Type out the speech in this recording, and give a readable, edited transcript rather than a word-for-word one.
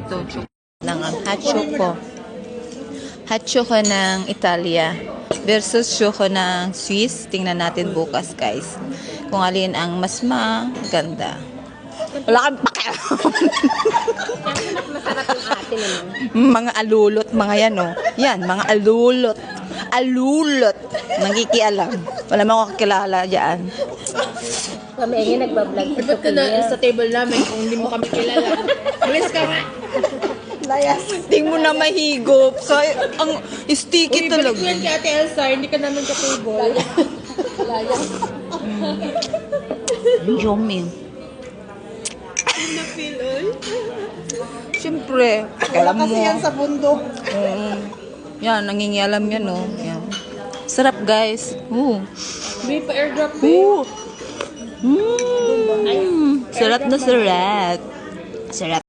Ito, ng hot choco. Hot choco ng Italia versus choco ng Swiss. Tingnan natin bukas, guys. Kung alin ang mas maganda. Wala kang pakialam. Masarap yung atin naman. Mga alulot, mga yan, oh. Yan, mga alulot. Alulot. Nagikialam. Wala mo ako kakilala dyan. Kami ay nagbablog sa Ba't ka na sa table namin kung hindi mo kami kilala? Malis ka nga! Layas. Hindi mo na mahigop. Ang sticky Uy, balik talaga. mo yan kay Ate Elsa, hindi ka namin ka-table. Layas. Yummy. Na-feel, oy. Siyempre. Alam mo. Kasi yan sa bundok. Yan, nangingialam yan, oh. Yan. Sarap, guys. Ooh. May pa-airdrop, eh. Ooh. Sarap na sarap. Sarap.